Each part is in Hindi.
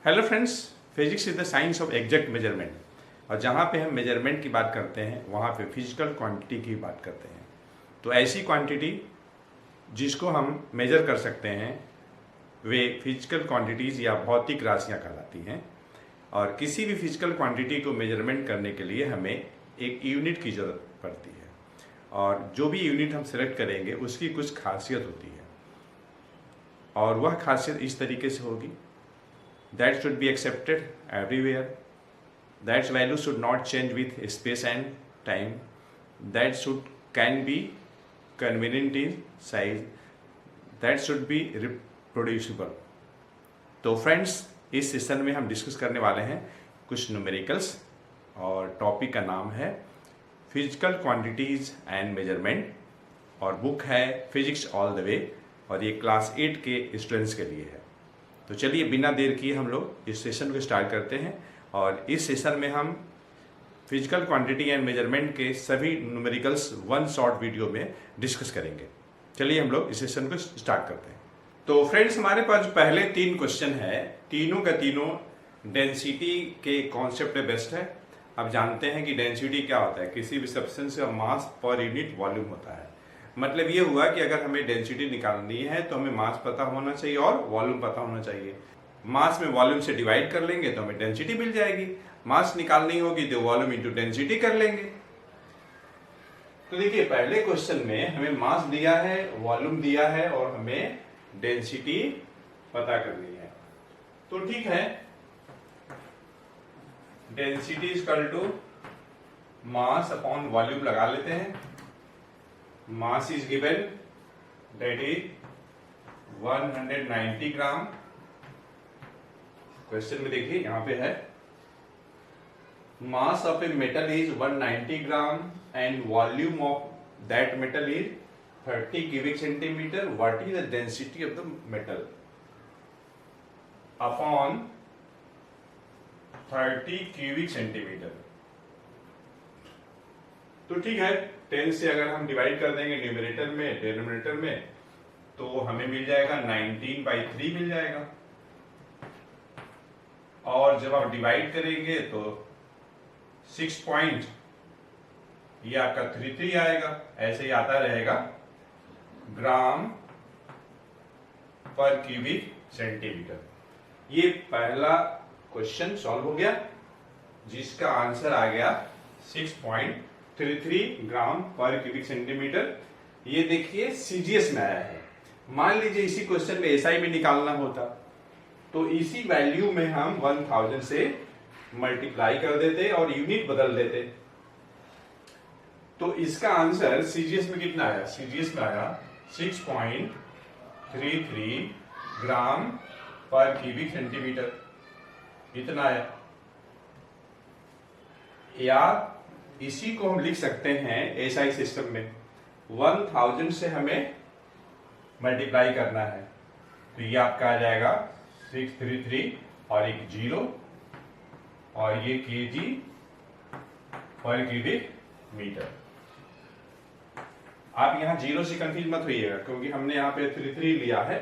Hello friends, physics is the science of exact measurement. और जहाँ पे हम मेजरमेंट की बात करते हैं वहाँ पे फिजिकल क्वांटिटी की बात करते हैं। तो ऐसी क्वांटिटी जिसको हम मेजर कर सकते हैं वे फिजिकल क्वांटिटीज़ या भौतिक राशियाँ कहलाती हैं। और किसी भी फिजिकल क्वांटिटी को मेजरमेंट करने के लिए हमें एक यूनिट की ज़रूरत पड़ती है, और जो भी यूनिट हम सेलेक्ट करेंगे उसकी कुछ खासियत होती है, और वह खासियत इस तरीके से होगी: that should be accepted everywhere, that value should not change with space and time, that should can be convenient in size, that should be reproducible। तो फ्रेंड्स, इस सेशन में हम डिस्कस करने वाले हैं कुछ न्यूमेरिकल्स, और टॉपिक का नाम है फिजिकल क्वांटिटीज एंड मेजरमेंट, और बुक है फिजिक्स ऑल द वे, और ये क्लास 8 के स्टूडेंट्स के लिए है। तो चलिए बिना देर किए हम लोग इस सेशन को स्टार्ट करते हैं, और इस सेशन में हम फिजिकल क्वांटिटी एंड मेजरमेंट के सभी न्यूमेरिकल्स वन शॉर्ट वीडियो में डिस्कस करेंगे। चलिए हम लोग इस सेशन को स्टार्ट करते हैं। तो फ्रेंड्स, हमारे पास पहले 3 क्वेश्चन है, तीनों का तीनों डेंसिटी के कॉन्सेप्ट पे बेस्ड है। अब जानते हैं कि डेंसिटी क्या होता है। किसी भी सब्सटेंस का मास पर यूनिट वॉल्यूम होता है। मतलब ये हुआ कि अगर हमें डेंसिटी निकालनी है तो हमें मास पता होना चाहिए और वॉल्यूम पता होना चाहिए। मास में वॉल्यूम से डिवाइड कर लेंगे तो हमें डेंसिटी मिल जाएगी। मास निकालनी होगी तो वॉल्यूम इंटू डेंसिटी कर लेंगे। तो देखिए, पहले क्वेश्चन में हमें मास दिया है, वॉल्यूम दिया है, और हमें डेंसिटी पता करनी है। तो ठीक है, density is equal to mass upon volume लगा लेते हैं। Mass is given, that is 190 gram. Question में देखिए यहां पे है mass of a metal is 190 gram and volume of that metal is 30 cubic centimetre. What is the density of the metal upon 30 cubic centimetre. तो ठीक है, 10 से अगर हम डिवाइड कर देंगे न्यूमरेटर में डिनोमिनेटर में, तो हमें मिल जाएगा 19/3 मिल जाएगा। और जब आप डिवाइड करेंगे तो 6 पॉइंट ये आपका 33 आएगा। ऐसे ही आता रहेगा ग्राम पर क्यूबिक सेंटीमीटर। ये पहला क्वेश्चन सॉल्व हो गया, जिसका आंसर आ गया 6.33 ग्राम पर क्यूबिक सेंटीमीटर। ये देखिए सीजीएस में आया है। मान लीजिए इसी क्वेश्चन में एसआई में निकालना होता तो इसी वैल्यू में हम 1000 से मल्टीप्लाई कर देते और यूनिट बदल देते। तो इसका आंसर सीजीएस में कितना आया? सीजीएस में आया 6.33 ग्राम पर क्यूबिक सेंटीमीटर। इतना आया। या इसी को हम लिख सकते हैं एसआई सिस्टम में 1000 से हमें मल्टीप्लाई करना है, तो ये आपका आ जाएगा 633 और एक 0, और ये केजी पर क्यूबिक मीटर। आप यहां 0 से कंफ्यूज मत होइएगा, क्योंकि हमने यहां पे 33 लिया है।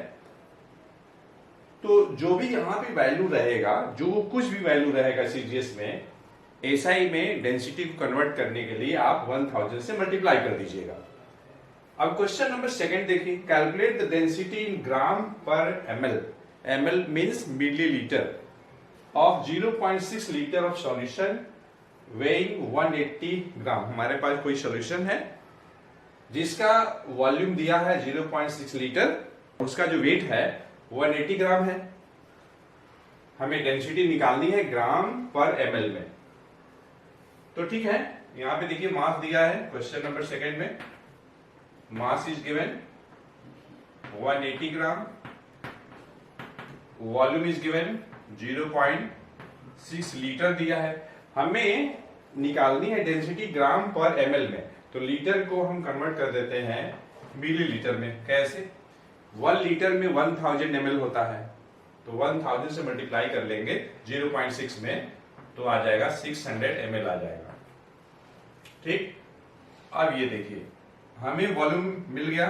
तो जो भी यहां पे वैल्यू रहेगा, जो कुछ भी वैल्यू रहेगा सीजीएस में, एसआई में डेंसिटी को कन्वर्ट करने के लिए आप 1000 से मल्टीप्लाई कर दीजिएगा। अब क्वेश्चन नंबर 2 देखिए, कैलकुलेट द डेंसिटी इन ग्राम पर ML. ML means millilitre of 0.6 litre of solution weighing 180 ग्राम। हमारे पास कोई सॉल्यूशन है जिसका वॉल्यूम दिया है 0.6 लीटर, उसका जो वेट है 180 ग्राम है। हमें डेंसिटी निकालनी है ग्राम पर एमएल में। तो ठीक है, यहां पे देखिए मास दिया है क्वेश्चन नंबर 2 में। मास is given 180 gram, volume is given 0.6 litre दिया है। हमें निकालनी है डेंसिटी ग्राम पर एमएल में, तो लीटर को हम कन्वर्ट कर देते हैं मिलीलीटर में। कैसे? 1 लीटर में 1000 ml होता है, तो 1000 से मल्टीप्लाई कर लेंगे 0.6 में, तो आ जाएगा 600 ml आ जाएगा। ठीक। अब ये देखिए, हमें वॉल्यूम मिल गया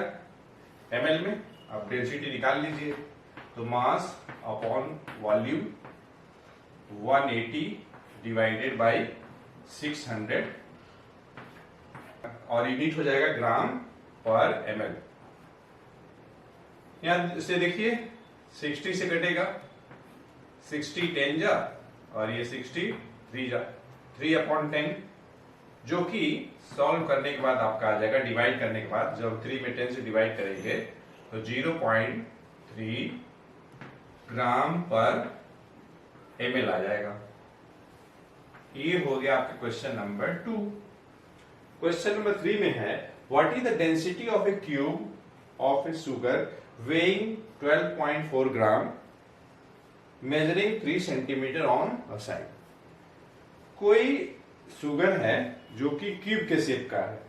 एमएल में। अब डेंसिटी निकाल लीजिए, तो मास अपॉन वॉल्यूम 180 डिवाइडेड बाई 600 और यूनिट हो जाएगा ग्राम पर ml। यहां से देखिए 60 से कटेगा, 60 10 जा और ये 60 3 जा, 3/10, जो कि सॉल्व करने के बाद आपका आ जाएगा, डिवाइड करने के बाद जब 3 में 10 से डिवाइड करेंगे तो 0.3 ग्राम पर ml आ जाएगा। ये हो गया आपका क्वेश्चन नंबर 2। क्वेश्चन नंबर 3 में है what is the density of A cube of A sugar weighing 12.4 gram measuring 3 centimetre on a side. कोई शुगर है जो कि क्यूब के शेप का है,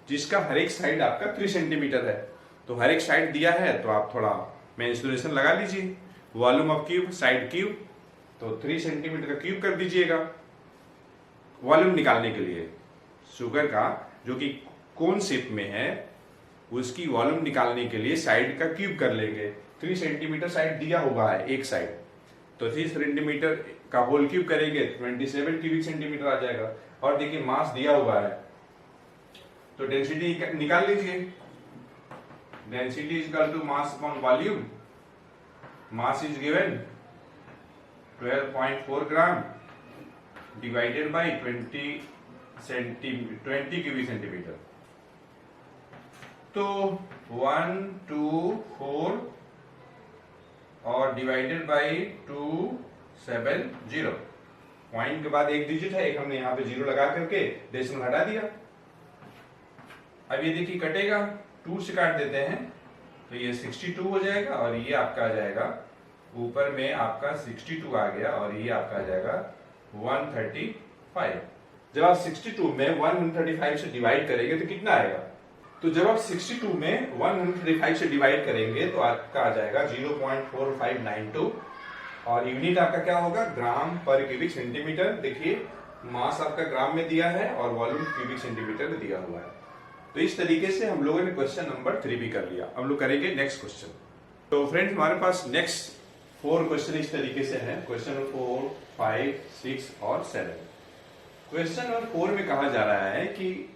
जिसका हर एक साइड आपका 3 सेंटीमीटर है। तो हर एक साइड दिया है तो आप थोड़ा मेंसुरेशन लगा लीजिए। Volume of cube, side cube, तो 3 सेंटीमीटर का क्यूब कर दीजिएगा। वॉल्यूम निकालने के लिए शुगर का जो कि कौन शेप में है उसकी वॉल्यूम निकालने के लिए साइड का क्यूब कर लेंगे। 3 सेंटीमीटर साइड दिया हुआ है एक साइड, तो 3 सेंटीमीटर का होल क्यूब करेंगे 27 क्यूबिक सेंटीमीटर आ जाएगा। और देखिए मास दिया हुआ है तो डेंसिटी निकाल लीजिए। Density is equal to mass upon volume. Mass is given 12.4 gram divided by 20 cubic centimetre. तो 1 2 4 और डिवाइडेड बाई 270। पॉइंट के बाद एक डिजिट है, एक हमने यहाँ पे 0 लगा करके डेसिमल हटा दिया। अब ये देखिए कटेगा, 2 से काट देते हैं तो ये 62 हो जाएगा और ये आपका आ जाएगा, ऊपर में आपका 62 आ गया और ये आपका आ जाएगा 135। जब आप 62 में 135 से डिवाइड करेंगे तो कितना आएगा? तो जब आप 62 में 135 से डिवाइड करेंगे तो आपका आ जाएगा 0.4592 और यूनिट आपका क्या होगा? ग्राम पर क्यूबिक सेंटीमीटर। देखिए मास आपका ग्राम में दिया है और वॉल्यूम क्यूबिक सेंटीमीटर में दिया हुआ है। तो इस तरीके से हम लोगों ने क्वेश्चन नंबर 3 भी कर लिया। हम लोग करेंगे नेक्स्ट क्वेश्चन। तो फ्रेंड्स हमारे पास नेक्स्ट 4 क्वेश्चन इस तरीके से हैं। क्वेश्चन नंबर 4, 5, 6 और 7। क्वेश्चन नंबर 4 में कहा जा रहा है कि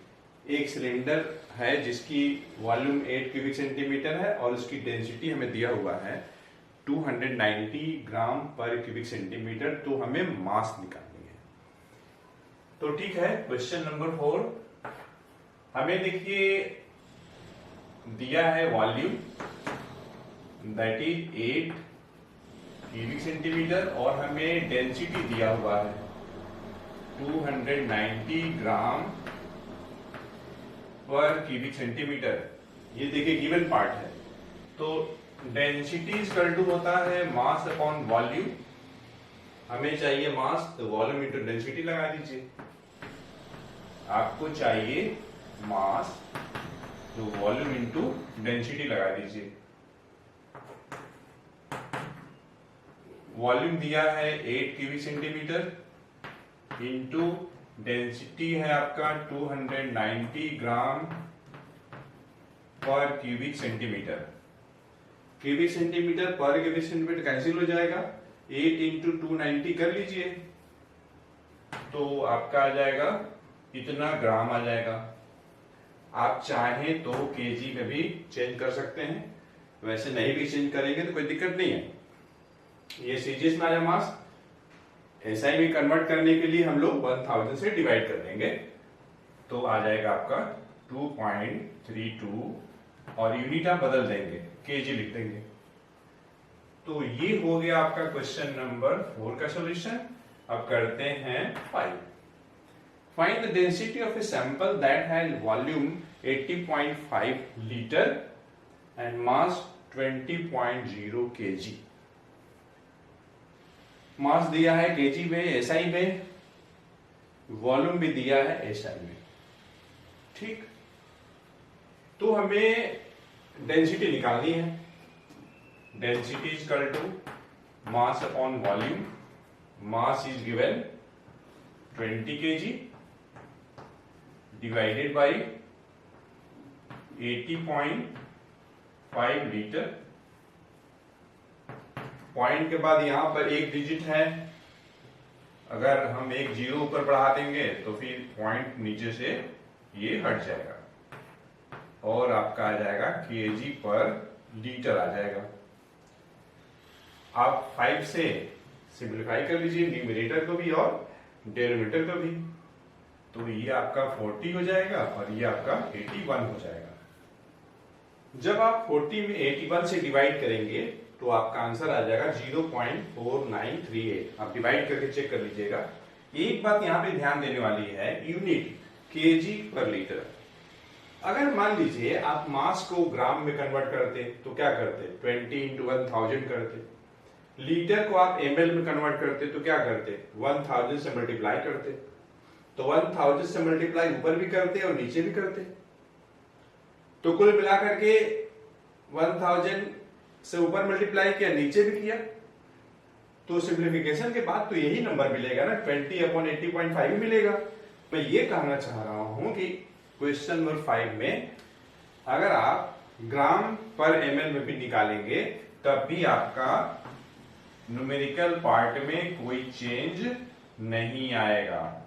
एक सिलेंडर है जिसकी वॉल्यूम 8 क्यूबिक सेंटीमीटर है और उसकी डेंसिटी हमें दिया हुआ है 290 ग्राम पर क्यूबिक सेंटीमीटर। तो हमें मास निकालनी है। तो ठीक है, क्वेश्चन नंबर 4 हमें देखिए दिया है volume that is 8 cubic centimetre और हमें डेंसिटी दिया हुआ है 290 ग्राम पर क्यूबिक सेंटीमीटर। ये देखिए गिवन पार्ट है। तो डेंसिटी इक्वल टू होता है मास अपॉन वॉल्यूम। हमें चाहिए मास तो वॉल्यूम इंटू डेंसिटी लगा दीजिए। आपको चाहिए मास तो वॉल्यूम इंटू डेंसिटी लगा दीजिए। वॉल्यूम दिया है 8 क्यूबिक सेंटीमीटर इंटू डेंसिटी है आपका 290 ग्राम per cubic centimetre. Cubic centimetre पर क्यूबिक सेंटीमीटर कैंसिल हो जाएगा, 8 इंटू 290 कर लीजिए तो आपका आ जाएगा इतना ग्राम आ जाएगा। आप चाहें तो केजी में भी चेंज कर सकते हैं, वैसे नहीं भी चेंज करेंगे तो कोई दिक्कत नहीं है। ये सीजीएस में आया मास, एसआई में कन्वर्ट करने के लिए हम लोग 1000 से डिवाइड कर देंगे तो आ जाएगा आपका 2.32 और यूनिट आप बदल देंगे, केजी लिख देंगे। तो ये हो गया आपका क्वेश्चन नंबर 4 का सॉल्यूशन। अब करते हैं 5। Find the density of a sample that has volume 80.5 litre and mass 20.0 kg। मास दिया है केजी में, एसआई में, वॉल्यूम भी दिया है एसआई में। ठीक, तो हमें डेंसिटी निकालनी है। Density is equal to mass upon volume. Mass is given 20 kg divided by 80.5 litre. Point के बाद यहां पर एक डिजिट है अगर हम एक जीरो ऊपर बढ़ा देंगे तो फिर पॉइंट नीचे से ये हट जाएगा और आपका आ जाएगा केजी पर लीटर आ जाएगा। आप 5 से सिंप्लीफाई कर लीजिए न्यूमरेटर को भी और डेनोमिनेटर को भी, तो ये आपका 40 हो जाएगा और ये आपका 81 हो जाएगा। जब आप 40 में 81 से डिवाइड करेंगे तो आपका आंसर आ जाएगा 0.4938। आप डिवाइड करके चेक कर लीजिएगा। एक बात यहाँ पे ध्यान देने वाली है, यूनिट केजी पर लीटर। अगर मान लीजिए आप मास को ग्राम में कन्वर्ट करते तो क्या करते, 20 into 1000 करते। लीटर को आप ml में कन्वर्ट करते तो क्या करते, 1000 से मल्टीप्लाई करते। तो 1000 से मल्टीप्लाई ऊपर भी करते और नीचे भी करते। तो कुल मिलाकर के 1000 से ऊपर मल्टीप्लाई किया, नीचे भी किया, तो सिंप्लीफिकेशन के बाद तो यही नंबर मिलेगा ना, 20/80.5 ही मिलेगा। मैं ये कहना चाह रहा हूं कि क्वेश्चन नंबर 5 में अगर आप ग्राम पर ml में भी निकालेंगे तब भी आपका न्यूमेरिकल पार्ट में कोई चेंज नहीं आएगा।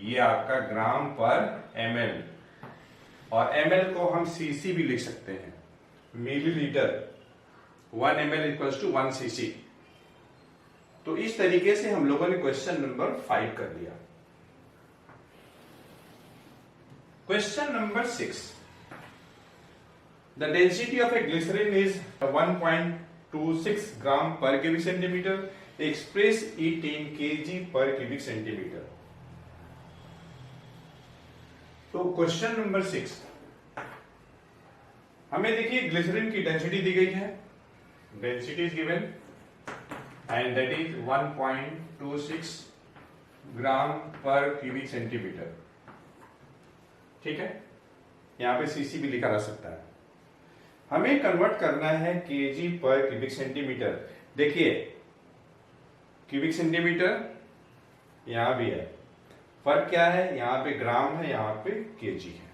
ये आपका ग्राम पर ml, और ml को हम cc भी लिख सकते हैं, millilitre. 1 ml equals to 1 cc। तो इस तरीके से हम लोगों ने क्वेश्चन नंबर 5 कर लिया। Question number 6, the density of a glycerine is 1.26 gram per cubic centimetre, express it in KG per cubic centimetre. तो क्वेश्चन नंबर 6 हमें देखिए ग्लिसरीन की डेंसिटी दी गई है, density is given and that is 1.26 gram per cubic centimetre. ठीक है, यहां पे सीसी भी लिखा जा सकता है। हमें कन्वर्ट करना है केजी पर क्यूबिक सेंटीमीटर। देखिए क्यूबिक सेंटीमीटर यहां भी है, फर्क क्या है, यहां पे ग्राम है, यहां पे केजी है।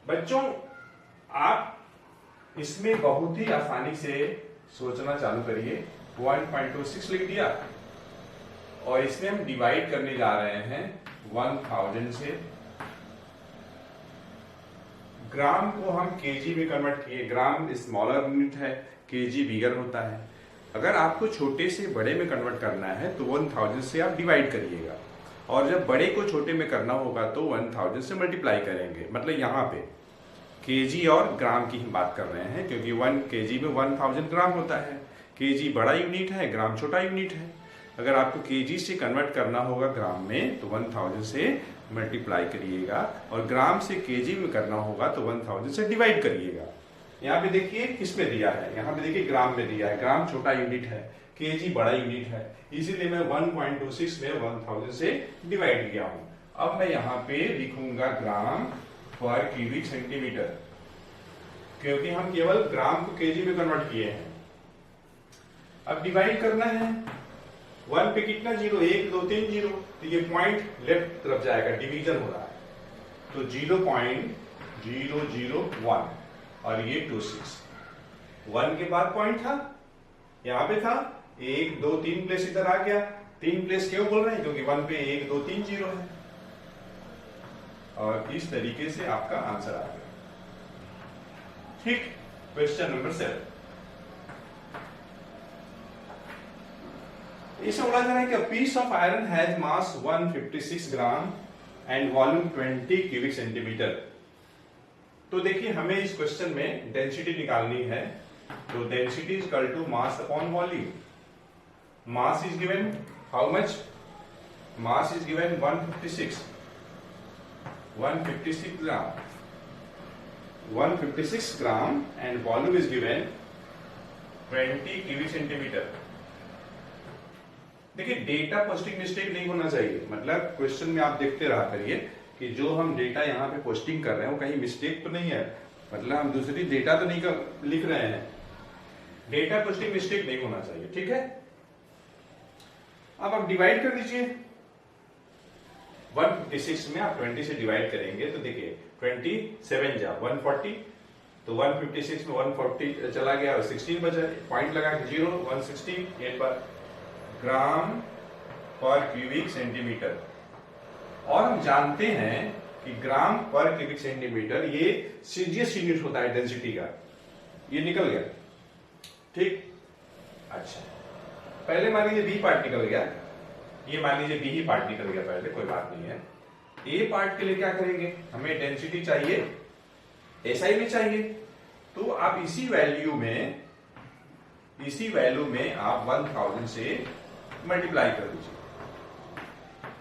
बच्चों आप इसमें बहुत ही आसानी से सोचना चालू करिए। 1.26 लिख दिया और इसमें हम डिवाइड करने जा रहे हैं 1000 से। ग्राम को हम केजी में कन्वर्ट किए, ग्राम स्मॉलर यूनिट है, केजी बिगर होता है। अगर आपको छोटे से बड़े में कन्वर्ट करना है तो 1000 से आप डिवाइड करिएगा, और जब बड़े को छोटे में करना होगा तो 1000 से मल्टीप्लाई करेंगे। मतलब यहाँ पे केजी और ग्राम की हम बात कर रहे हैं, क्योंकि 1 केजी में 1000 ग्राम होता है। केजी बड़ा यूनिट है, ग्राम छोटा यूनिट है। अगर आपको केजी से कन्वर्ट करना होगा ग्राम में तो 1000 से मल्टीप्लाई करिएगा, और ग्राम से केजी में करना होगा तो 1000 से डिवाइड करिएगा। यहाँ पे देखिए किस में दिया है, यहाँ पे देखिए ग्राम में दिया है। ग्राम छोटा यूनिट है, केजी बड़ा यूनिट है, इसीलिए मैं 1.26 में 1000 से डिवाइड किया हूं। अब मैं यहाँ पे लिखूंगा ग्राम पर क्यूबिक सेंटीमीटर, क्योंकि हम केवल ग्राम को केजी में कन्वर्ट किए हैं। अब डिवाइड करना है, 1 पे कितना जीरो, 1 2 3 जीरो, तो ये पॉइंट लेफ्ट तरफ जाएगा, डिवीजन हो रहा है, तो 0.001 और ये 26। 1 के बाद पॉइंट था, यहां पे था, 1 2 3 प्लेस इधर आ गया। 3 प्लेस क्यों बोल रहे हैं, क्योंकि 1 पे 1 2 3 जीरो है, और इस तरीके से आपका आंसर आ गया। ठीक, क्वेश्चन नंबर 7, इसे बोला जा रहा है कि piece of iron has mass 156 gram and volume 20 cubic centimetre. तो देखिए हमें इस क्वेश्चन में डेंसिटी निकालनी है, तो density is equal to mass upon volume. Mass is given how much, mass is given 156 gram, 156 gram and volume is given 20 cubic centimetre. देखिए डेटा पोस्टिंग मिस्टेक नहीं होना चाहिए, मतलब क्वेश्चन में आप देखते रहा करिए कि जो हम डेटा यहाँ पे पोस्टिंग कर रहे हैं वो कहीं मिस्टेक तो नहीं है, मतलब हम दूसरी डेटा तो नहीं लिख रहे हैं। डेटा पोस्टिंग मिस्टेक नहीं होना चाहिए, ठीक है। अब आप डिवाइड कर दीजिए, 156 में आप 20 से डिवाइड करेंगे तो देखिए 27 जा 140, तो 156 में 140 चला गया और 16 बचा, पॉइंट लगा के 0 160 एक बार ग्राम पर क्यूबिक सेंटीमीटर। और हम जानते हैं कि ग्राम पर क्यूबिक सेंटीमीटर ये सीजीएस यूनिट होता है डेंसिटी का। ये निकल गया, ठीक। अच्छा, पहले मान लीजिए बी पार्ट निकल गया, ये मान लीजिए बी ही पार्ट निकल गया पहले, कोई बात नहीं है। ए पार्ट के लिए क्या करेंगे, हमें डेंसिटी चाहिए, एसआई भी चाहिए, तो आप इसी वैल्यू में आप 1000 से मल्टीप्लाई कर दीजिए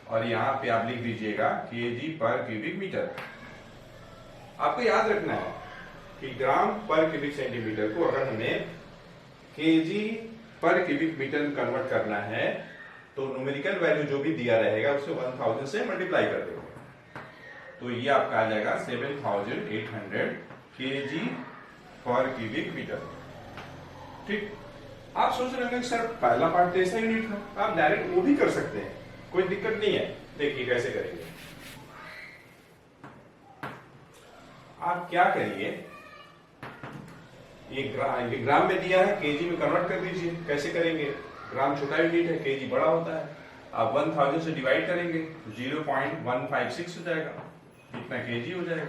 और यहां पे आप लिख दीजिएगा केजी पर क्यूबिक मीटर। आपको याद रखना है कि ग्राम पर क्यूबिक सेंटीमीटर को अगर हमें केजी पर क्यूबिक मीटर में कन्वर्ट करना है तो न्यूमेरिकल वैल्यू जो भी दिया रहेगा उसे 1000 से मल्टीप्लाई कर देंगे, तो ये आपका आ जाएगा 7800 केजी पर क्यूबिक मीटर। ठीक, आप सोच रहे होंगे सर पहला पार्ट तो ऐसा यूनिट था, आप डायरेक्ट वो भी कर सकते हैं, कोई दिक्कत नहीं है। देखिए कैसे करेंगे, आप क्या करिए, ये ग्राम में दिया है, केजी में कन्वर्ट कर दीजिए। कैसे करेंगे, ग्राम छोटा यूनिट है, केजी बड़ा होता है, आप 1000 से डिवाइड करेंगे 0.156 हो जाएगा, इतना केजी हो जाएगा।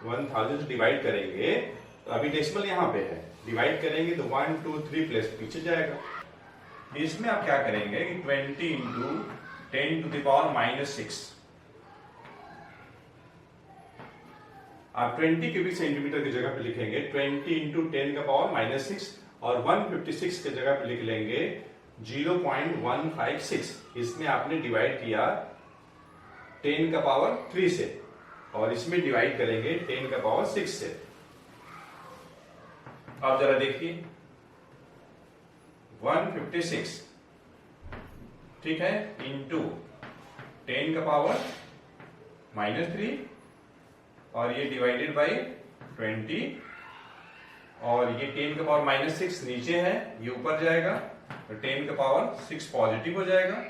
1000 से डिवाइड करेंगे तो अभी डेसिमल यहाँ पे है, डिवाइड करेंगे तो 1 2 3 प्लस पीछे जाएगा। इसमें आप क्या करेंगे कि 20 इंटू 10 टू द पावर -6, आप 20 क्यूबिक सेंटीमीटर की जगह पे लिखेंगे 20 इंटू 10 का पावर -6 और 156 की जगह पे लिख लेंगे 0.156। इसमें आपने डिवाइड किया 10 का पावर 3 से और इसमें डिवाइड करेंगे 10 का पावर 6 से। आप जरा देखिए 156, ठीक है, इंटू 10 का पावर -3 और ये डिवाइडेड बाई 20 और ये 10 का पावर -6 नीचे है, ये ऊपर जाएगा तो 10 का पावर 6 पॉजिटिव हो जाएगा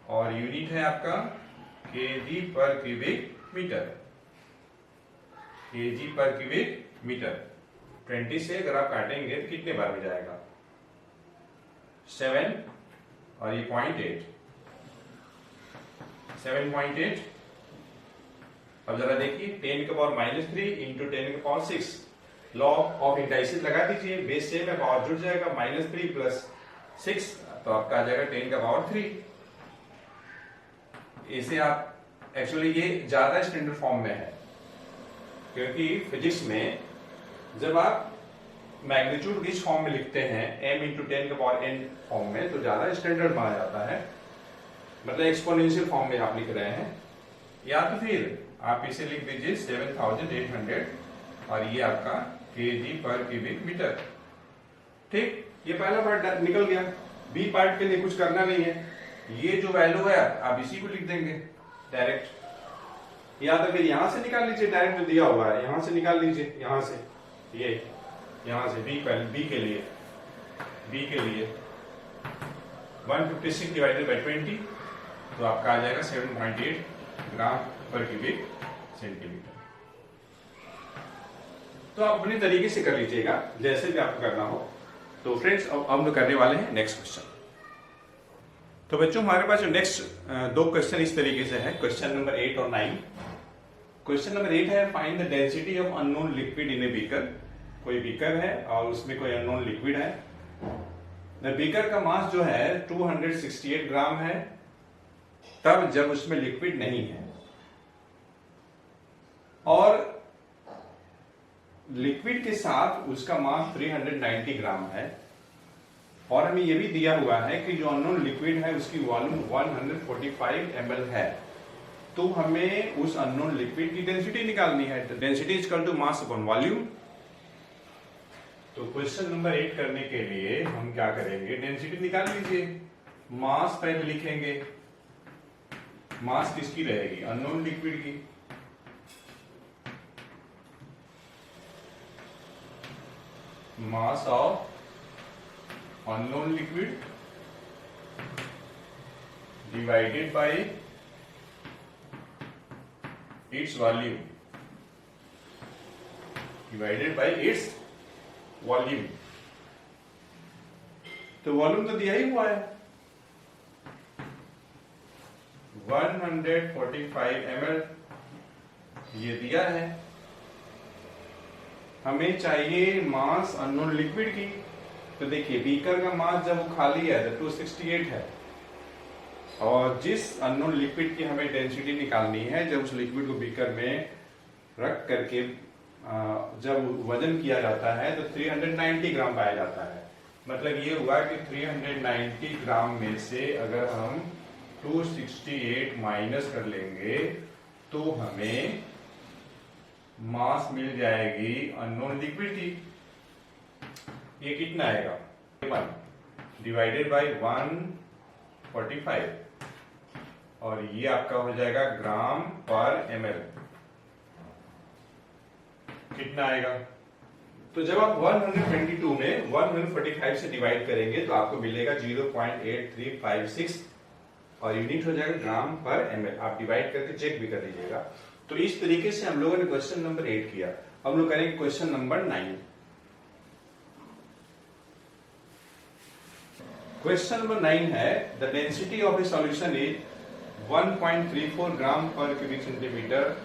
और यूनिट है आपका KG per cubic metre. KG per cubic metre 20 से अगर आप काटेंगे तो कितने बार में जाएगा, 7 और ये 0.8, 7.8। अब जरा देखिए 10 का पावर -3 इंटू 10 का पावर 6, लॉ ऑफ इंडाइसिस लगा दीजिए, बेस सेम है, पावर जुड़ जाएगा, -3 प्लस 6 तो आपका आ जाएगा 10 का पावर 3। इसे आप एक्चुअली ये ज्यादा स्टैंडर्ड फॉर्म में है, क्योंकि फिजिक्स में जब आप मैग्नीट्यूड इस फॉर्म में लिखते हैं m इंटू 10 का पावर n फॉर्म में तो ज्यादा स्टैंडर्ड माना जाता है, मतलब एक्सपोनेंशियल फॉर्म में आप लिख रहे हैं। या तो फिर आप इसे लिख दीजिए 7800 और ये आपका केजी पर क्यूबिक मीटर। ठीक, ये पहला पार्ट निकल गया। बी पार्ट के लिए कुछ करना नहीं है, ये जो वैल्यू है आप इसी को लिख देंगे डायरेक्ट, या तो फिर यहां से निकाल लीजिए, डायरेक्ट जो दिया हुआ है यहां से निकाल लीजिए, यहां से ये यहां से बी के लिए 156 डिवाइडेड बाई 20 तो आपका आ जाएगा 7.8 ग्राम पर क्यूबिक सेंटीमीटर। तो आप अपने तरीके से कर लीजिएगा जैसे भी आपको करना हो। तो फ्रेंड्स अब हम करने वाले हैं नेक्स्ट क्वेश्चन। तो बच्चों हमारे पास जो नेक्स्ट 2 क्वेश्चन इस तरीके से है, क्वेश्चन नंबर 8 और 9। क्वेश्चन नंबर 8 है find the density of unknown liquid in a beaker. कोई बीकर है और उसमें कोई अननोन लिक्विड है। द बीकर का मास जो है 268 ग्राम है तब जब उसमें लिक्विड नहीं है, और लिक्विड के साथ उसका मास 390 ग्राम है, और हमें यह भी दिया हुआ है कि जो अननोन लिक्विड है उसकी वॉल्यूम 145 ml है। तो हमें उस अननोन लिक्विड की डेंसिटी निकालनी है। Density is equal to mass upon volume. तो क्वेश्चन नंबर 8 करने के लिए हम क्या करेंगे, डेंसिटी निकाल लीजिए। मास पहले लिखेंगे, मास किसकी रहेगी, अननोन लिक्विड की। Mass of unknown liquid divided by its volume, divided by its volume. तो वॉल्यूम तो दिया ही हुआ है 145 ml, ये दिया है। हमें चाहिए मास अननोन लिक्विड की। तो देखिए बीकर का मास जब वो खाली है तो 268 है, और जिस अननोन लिक्विड की हमें डेंसिटी निकालनी है, जब उस लिक्विड को बीकर में रख करके जब वजन किया जाता है तो 390 ग्राम पाया जाता है। मतलब ये हुआ कि 390 ग्राम में से अगर हम 268 माइनस कर लेंगे तो हमें मास मिल जाएगी अननोन लिक्विड की। ये कितना आएगा 1 डिवाइडेड बाई 145, और ये आपका हो जाएगा ग्राम पर ml। कितना आएगा? तो जब आप 122 में 145 से डिवाइड करेंगे तो आपको मिलेगा 0.8356, और यूनिट हो जाएगा ग्राम पर ml। आप डिवाइड करके चेक भी कर लीजिएगा। तो इस तरीके से हम लोगों ने क्वेश्चन नंबर 8 किया। अब हम लोग करेंगे क्वेश्चन नंबर 9। क्वेश्चन नंबर 9 है the density of A solution is 1.34 gram per cubic centimetre.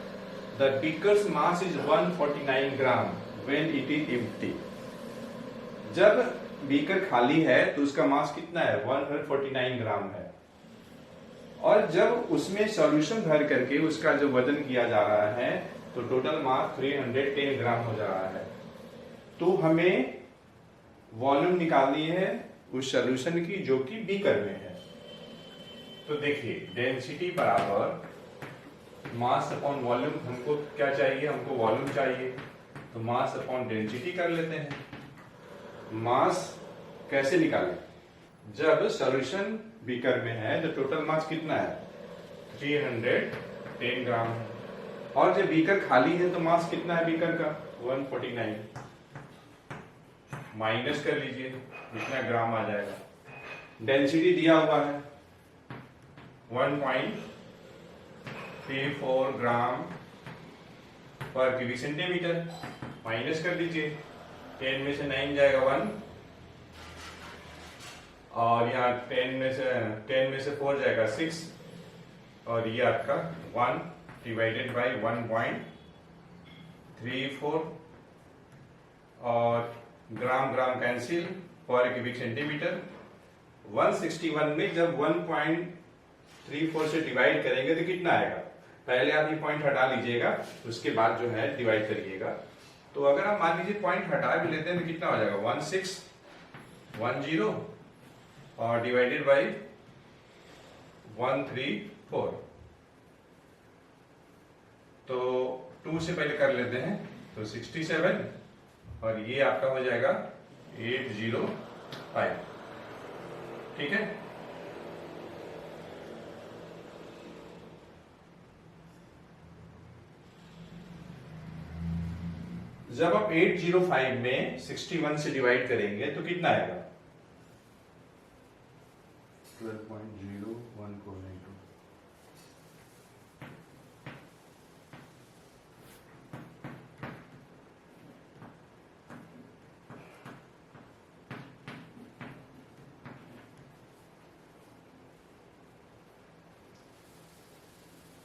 The beakers mass is 149 gram when it is empty. जब बीकर खाली है तो उसका मास कितना है 149 ग्राम है, और जब उसमें सॉल्यूशन भर करके उसका जो वजन किया जा रहा है तो टोटल मास 310 ग्राम हो जा रहा है। तो हमें वॉल्यूम निकालनी है उस सॉल्यूशन की जो कि बीकर में है। तो देखिए डेंसिटी बराबर मास अपॉन वॉल्यूम। हमको क्या चाहिए? हमको वॉल्यूम चाहिए, तो मास अपॉन डेंसिटी कर लेते हैं। मास कैसे निकालें? जब सॉल्यूशन बीकर में है तो टोटल मास कितना है 310 ग्राम है, और जब बीकर खाली है तो मास कितना है बीकर का 149। माइनस कर लीजिए कितना ग्राम आ जाएगा। डेंसिटी दिया हुआ है 1.34 ग्राम पर क्यूबिक सेंटीमीटर। माइनस कर लीजिए, 10 में से 9 जाएगा 1, और यहाँ 10 में से 4 जाएगा 6, और ये आपका 1 डिवाइडेड बाई 1.34, और ग्राम ग्राम कैंसिल पर क्यूबिक सेंटीमीटर। 161 में जब 1.34 से डिवाइड करेंगे तो कितना आएगा? पहले आप ये पॉइंट हटा लीजिएगा, उसके बाद जो है डिवाइड करिएगा। तो अगर आप मान लीजिए पॉइंट हटा भी लेते हैं तो कितना हो जाएगा 1610, और डिवाइडेड बाई 134। तो 2 से पहले कर लेते हैं तो 67, और ये आपका हो जाएगा 805। ठीक है, जब आप 805 में 61 से डिवाइड करेंगे तो कितना आएगा 12.01492।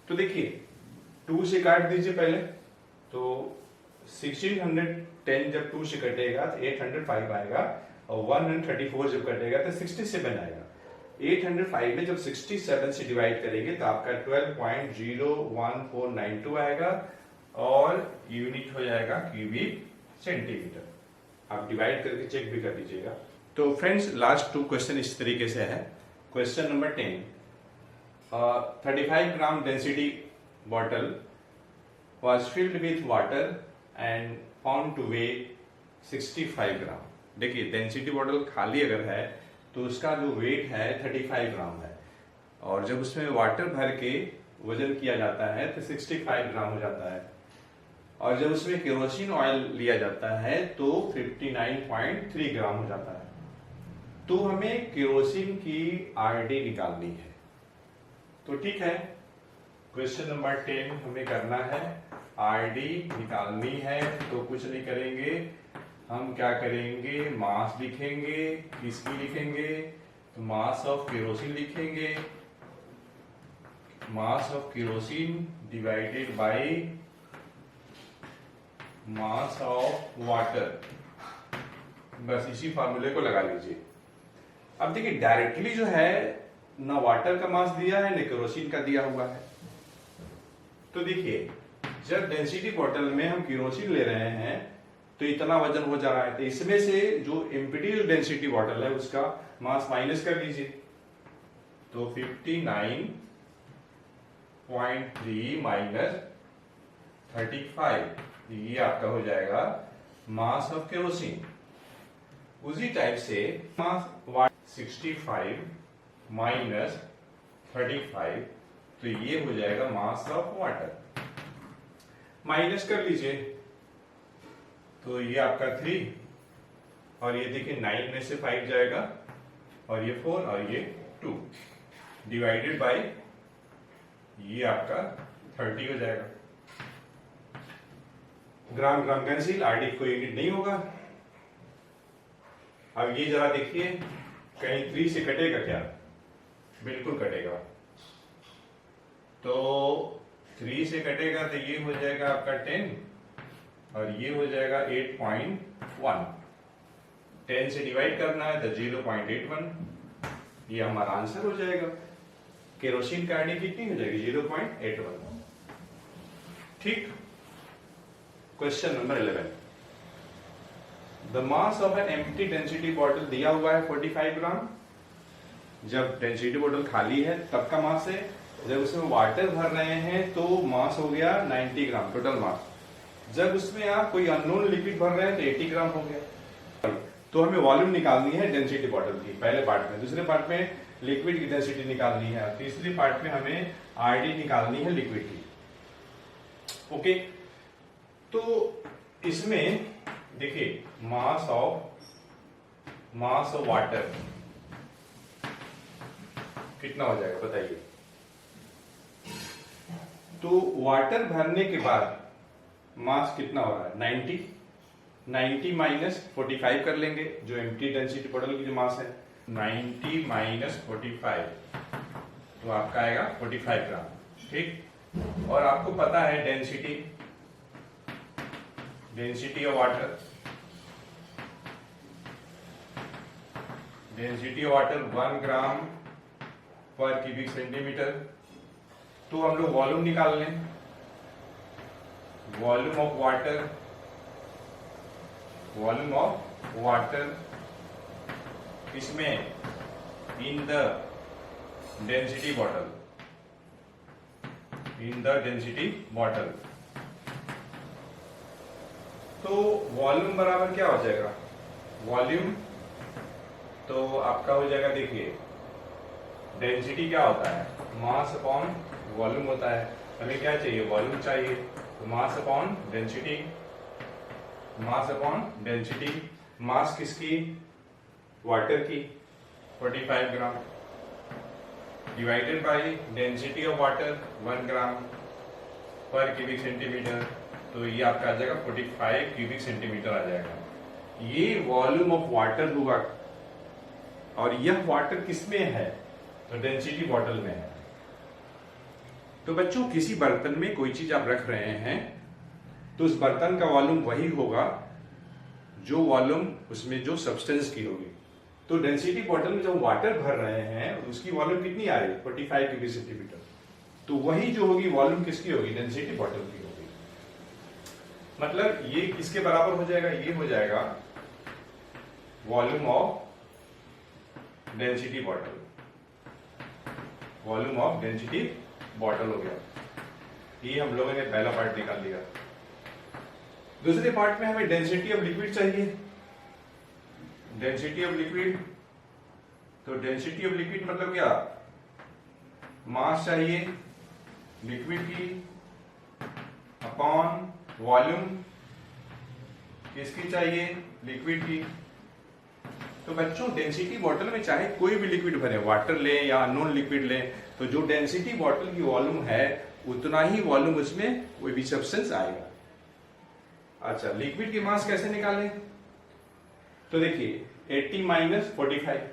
तो देखिए 2 से काट दीजिए पहले, तो 1610 जब 2 से कटेगा तो 805 आएगा, और 134 जब कटेगा तो 67 आएगा। 805 में जब 67 से डिवाइड करेंगे तो आपका 12.01492 आएगा, और यूनिट हो जाएगा क्यूबिक सेंटीमीटर। आप डिवाइड करके चेक भी कर लीजिएगा। तो फ्रेंड्स लास्ट 2 क्वेश्चन इस तरीके से है। Question number 10, 35 gram density bottle was filled with water and found to weigh 65 ग्राम। देखिए डेंसिटी बॉटल खाली अगर है तो उसका जो वेट है 35 ग्राम है, और जब उसमें वाटर भर के वजन किया जाता है तो 65 ग्राम हो जाता है, और जब उसमें केरोसिन ऑयल लिया जाता है तो 59.3 ग्राम हो जाता है। तो हमें केरोसिन की आरडी निकालनी है। तो ठीक है, क्वेश्चन नंबर 10 हमें करना है, आरडी निकालनी है। तो कुछ नहीं करेंगे, हम क्या करेंगे, मास लिखेंगे, किसकी लिखेंगे, तो मास ऑफ केरोसिन लिखेंगे, mass of kerosene divided by mass of water. बस इसी फार्मूले को लगा लीजिए। अब देखिए डायरेक्टली जो है ना वाटर का मास दिया है ना केरोसिन का दिया हुआ है। तो देखिए जब डेंसिटी बॉटल में हम केरोसिन ले रहे हैं तो इतना वजन हो जा रहा है, तो इसमें से जो एम्प्टी जो डेंसिटी बॉटल है उसका मास माइनस कर लीजिए, तो 59.3 माइनस 35, ये आपका हो जाएगा मास ऑफ केरोसिन। उसी टाइप से मास 65 माइनस 35, तो ये हो जाएगा मास ऑफ वाटर। माइनस कर लीजिए, तो ये आपका 3 और ये देखिए 9 में से 5 जाएगा और ये 4 और ये 2 डिवाइडेड बाय ये आपका 30 हो जाएगा। ग्राम ग्राम कैंसिल, आरडी कोई यूनिट नहीं होगा। अब ये जरा देखिए कहीं 3 से कटेगा क्या, बिल्कुल कटेगा। तो 3 से कटेगा तो ये हो जाएगा आपका 10 और ये हो जाएगा 8.1। 10 से डिवाइड करना है तो 0.81, ये हमारा आंसर हो जाएगा। केरोसिन का आरडी कितनी हो जाएगी, 0.81। ठीक। Question number 11, the mass of an empty density bottle दिया हुआ है 45 ग्राम। जब डेंसिटी बॉटल खाली है तब का मास है, जब उसमें वाटर भर रहे हैं तो मास हो गया 90 ग्राम टोटल मास। जब उसमें आप कोई अननोन लिक्विड भर रहे हैं तो 80 ग्राम हो गया। तो हमें वॉल्यूम निकालनी है डेंसिटी बॉटल की पहले पार्ट में, दूसरे पार्ट में लिक्विड की डेंसिटी निकालनी है, तीसरी पार्ट में हमें आरडी निकालनी है लिक्विड की। ओके, तो इसमें देखिए मास ऑफ वाटर कितना हो जाएगा बताइए। तो वाटर भरने के बाद मास कितना हो रहा है, 90 माइनस 45 कर लेंगे, जो एम्प्टी डेंसिटी बॉटल की जो मास है 90 माइनस 45, तो आपका आएगा 45 ग्राम। ठीक। और आपको पता है density of water, density of water 1 gram per cubic centimetre. तो हम लोग वॉल्यूम निकाल लें, वॉल्यूम ऑफ वाटर इसमें इन द डेंसिटी बॉटल, तो वॉल्यूम बराबर क्या हो जाएगा, वॉल्यूम तो आपका हो जाएगा, देखिए डेंसिटी क्या होता है, मास अपॉन वॉल्यूम होता है। हमें क्या चाहिए, वॉल्यूम चाहिए, तो मास अपॉन डेंसिटी, मास किसकी, वाटर की 45 gram divided by density of water 1 gram per cubic centimetre, तो ये आपका आ जाएगा 45 क्यूबिक सेंटीमीटर आ जाएगा। ये वॉल्यूम ऑफ वाटर हुआ, और यह वाटर किसमें है, तो डेंसिटी बॉटल में है। तो बच्चों किसी बर्तन में कोई चीज आप रख रहे हैं तो उस बर्तन का वॉल्यूम वही होगा जो वॉल्यूम उसमें जो सब्सटेंस की होगी। तो डेंसिटी बॉटल में जब वाटर भर रहे हैं उसकी वॉल्यूम कितनी आ रही है, 45 क्यूबिक सेंटीमीटर। तो वही जो होगी वॉल्यूम किसकी होगी, डेंसिटी बॉटल की होगी। मतलब ये किसके बराबर हो जाएगा, ये हो जाएगा volume of density bottle, volume of density bottle हो गया। ये हम लोगों ने पहला पार्ट निकाल लिया। दूसरे पार्ट में हमें डेंसिटी ऑफ लिक्विड चाहिए, डेंसिटी ऑफ लिक्विड। तो डेंसिटी ऑफ लिक्विड मतलब क्या, मास चाहिए लिक्विड की अपॉन वॉल्यूम किसकी चाहिए, लिक्विड की। तो बच्चों डेंसिटी बॉटल में चाहे कोई भी लिक्विड भरे, वाटर लें या अननोन लिक्विड लें, तो जो डेंसिटी बॉटल की वॉल्यूम है उतना ही वॉल्यूम उसमें कोई भी सब्सटेंस आएगा। अच्छा, लिक्विड की मास कैसे निकालें, तो देखिए 80 माइनस 45,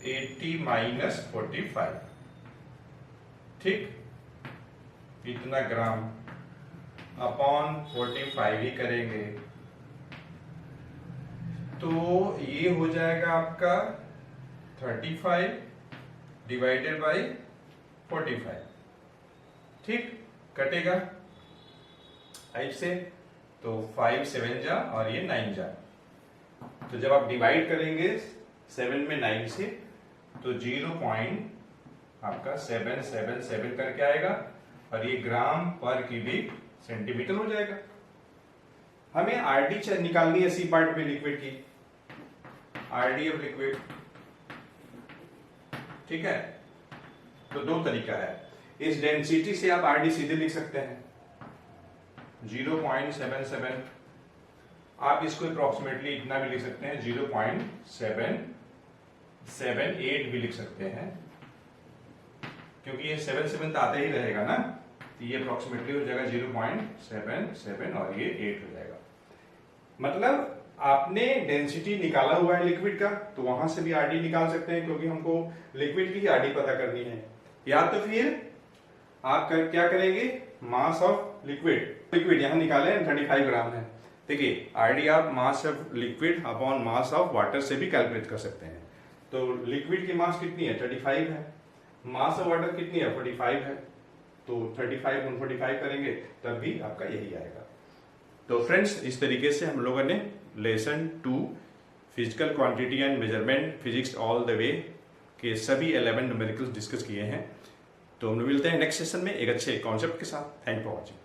80 माइनस 45, ठीक, इतना ग्राम अपॉन 45 ही करेंगे तो ये हो जाएगा आपका 35 डिवाइडेड बाई 45, ठीक, कटेगा 5 से, तो 5 7 जा और ये 9 जा, तो जब आप डिवाइड करेंगे 7 में 9 से तो 0.777 करके आएगा और ये ग्राम पर क्यूबिक सेंटीमीटर हो जाएगा। हमें आरडी निकालनी है सी पार्ट में लिक्विड की, आरडी ऑफ लिक्विड, ठीक है। तो दो तरीका है, इस डेंसिटी से आप आरडी सीधे लिख सकते हैं 0.77, आप इसको अप्रोक्सीमेटली इतना भी लिख सकते हैं 0.778 भी लिख सकते हैं, क्योंकि ये 77 तो आता ही रहेगा ना, तो ये अप्रोक्सीमेटली हो जाएगा 0.77 और ये 8 हो जाएगा। मतलब आपने डेंसिटी निकाला हुआ है लिक्विड का, तो वहां से भी आरडी निकाल सकते हैं, क्योंकि हमको लिक्विड की ही आरडी पता करनी है। या तो फिर आप क्या करेंगे, मास ऑफ लिक्विड यहां निकाले 35 ग्राम है, देखिए आरडी आप mass of liquid upon mass of water से भी कैलकुलेट कर सकते हैं। तो लिक्विड की मास कितनी है 35 है, मास ऑफ वाटर कितनी है 45 है, तो 35 और 45 करेंगे तब भी आपका यही आएगा। तो फ्रेंड्स, इस तरीके से हम लोगों ने lesson 2 physical quantity and measurement physics all the way के सभी 11 न्यूमेरिकल्स डिस्कस किए हैं। तो हम लोग मिलते हैं नेक्स्ट सेशन में एक अच्छे कॉन्सेप्ट के साथ। Thank for watching.